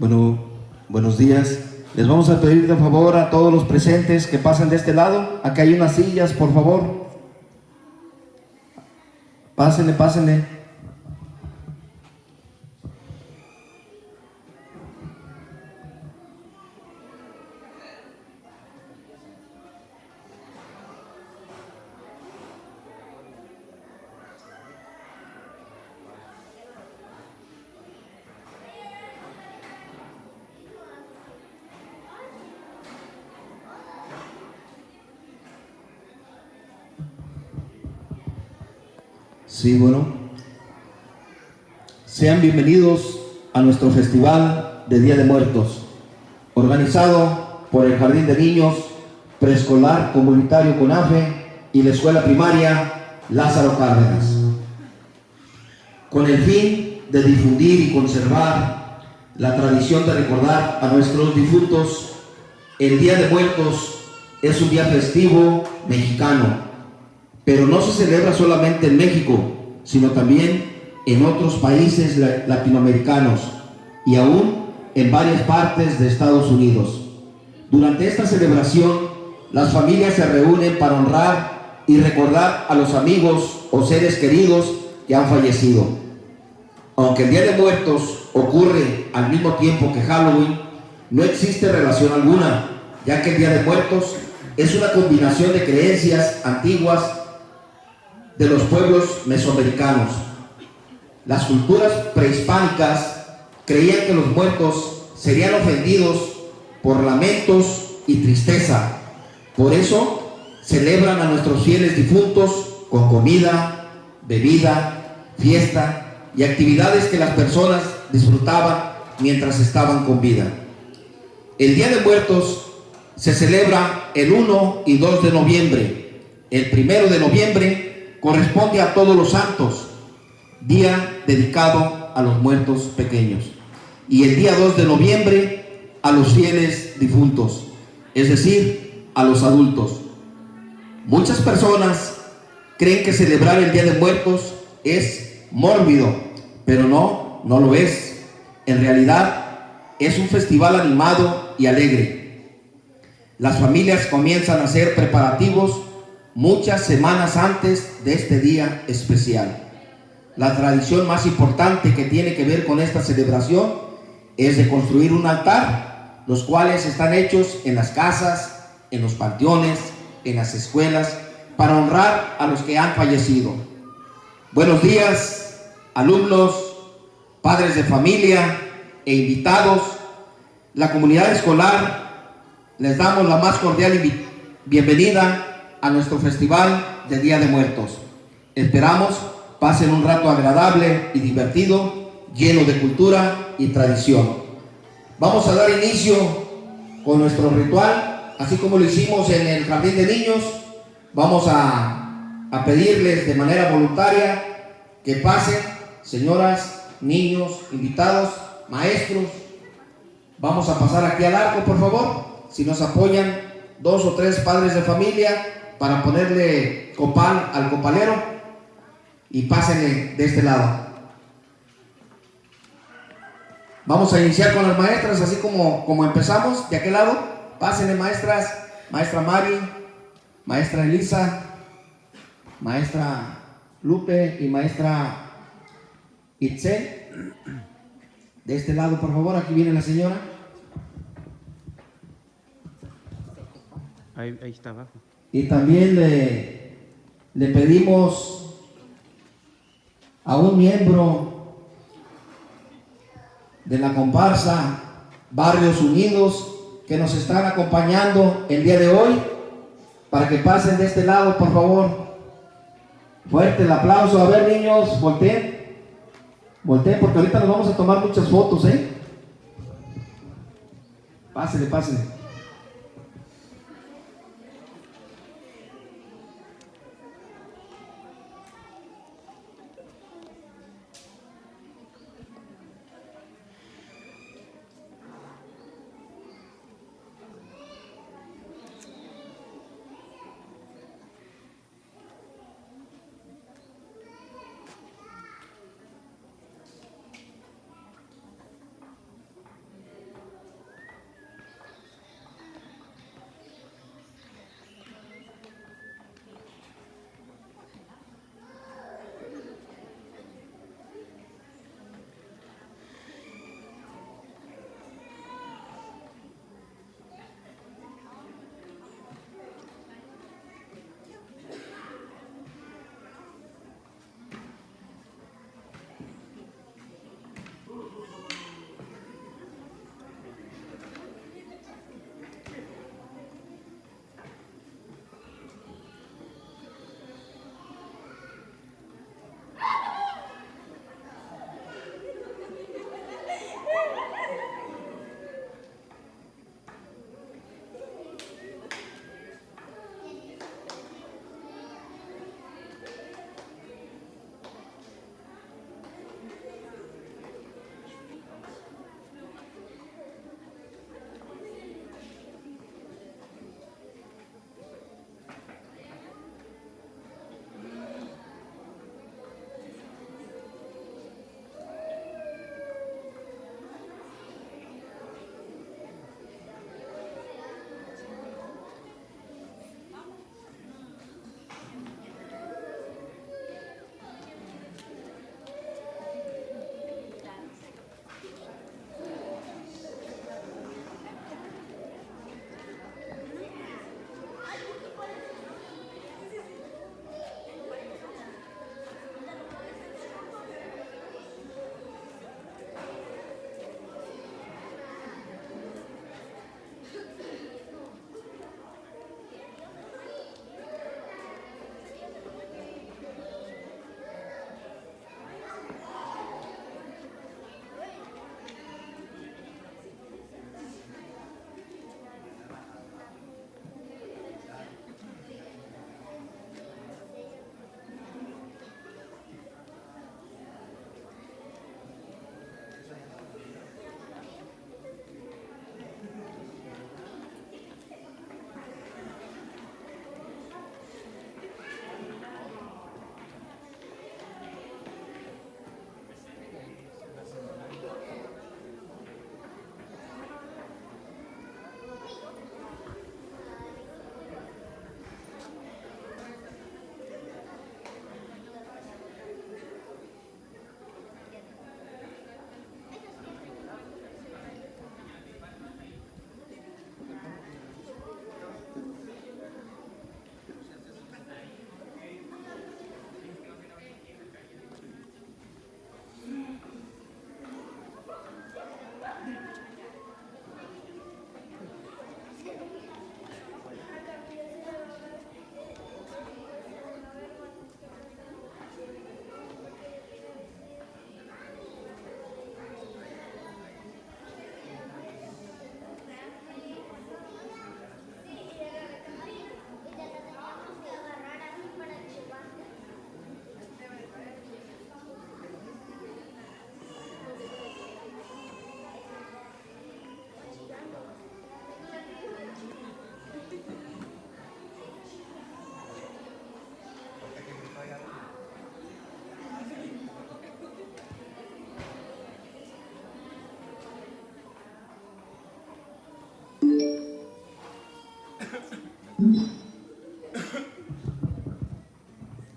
Bueno, buenos días. Les vamos a pedir de favor a todos los presentes que pasen de este lado. Acá hay unas sillas, por favor. Pásenle, pásenle. Sí, bueno. Sean bienvenidos a nuestro festival de Día de Muertos, organizado por el Jardín de Niños, Preescolar Comunitario CONAFE y la Escuela Primaria Lázaro Cárdenas, con el fin de difundir y conservar la tradición de recordar a nuestros difuntos. El Día de Muertos es un día festivo mexicano, pero no se celebra solamente en México, sino también en otros países latinoamericanos y aún en varias partes de Estados Unidos. Durante esta celebración, las familias se reúnen para honrar y recordar a los amigos o seres queridos que han fallecido. Aunque el Día de Muertos ocurre al mismo tiempo que Halloween, no existe relación alguna, ya que el Día de Muertos es una combinación de creencias antiguas de los pueblos mesoamericanos. Las culturas prehispánicas creían que los muertos serían ofendidos por lamentos y tristeza. Por eso celebran a nuestros fieles difuntos con comida, bebida, fiesta y actividades que las personas disfrutaban mientras estaban con vida. El Día de Muertos se celebra el 1 y 2 de noviembre. El 1 de noviembre corresponde a Todos los Santos, día dedicado a los muertos pequeños, y el día 2 de noviembre a los fieles difuntos, es decir, a los adultos. Muchas personas creen que celebrar el Día de Muertos es mórbido, pero no lo es. En realidad es un festival animado y alegre. Las familias comienzan a hacer preparativos muchas semanas antes de este día especial. La tradición más importante que tiene que ver con esta celebración es de construir un altar, los cuales están hechos en las casas, en los panteones, en las escuelas, para honrar a los que han fallecido. Buenos días, alumnos, padres de familia e invitados. La comunidad escolar les damos la más cordial bienvenida a nuestro festival de Día de Muertos. Esperamos pasen un rato agradable y divertido, lleno de cultura y tradición. Vamos a dar inicio con nuestro ritual, así como lo hicimos en el Jardín de Niños. Vamos a pedirles de manera voluntaria que pasen, señoras, niños, invitados, maestros. Vamos a pasar aquí al arco, por favor. Si nos apoyan 2 o 3 padres de familia para ponerle copal al copalero, y pásenle de este lado. Vamos a iniciar con las maestras, así como empezamos, de aquel lado. Pásenle, maestras, maestra Mari, maestra Elisa, maestra Lupe y maestra Itzel. De este lado, por favor, aquí viene la señora. Ahí está abajo. Y también le pedimos a un miembro de la comparsa Barrios Unidos que nos están acompañando el día de hoy, para que pasen de este lado, por favor. Fuerte el aplauso. A ver, niños, volteen, porque ahorita nos vamos a tomar muchas fotos, Pásenle, pásenle.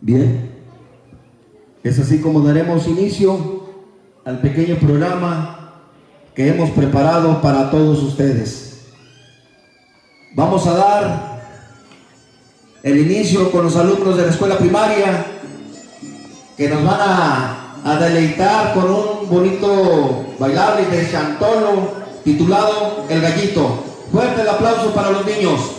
Bien, es así como daremos inicio al pequeño programa que hemos preparado para todos ustedes. Vamos a dar el inicio con los alumnos de la escuela primaria que nos van a deleitar con un bonito bailable de chantolo titulado El Gallito. Fuerte el aplauso para los niños.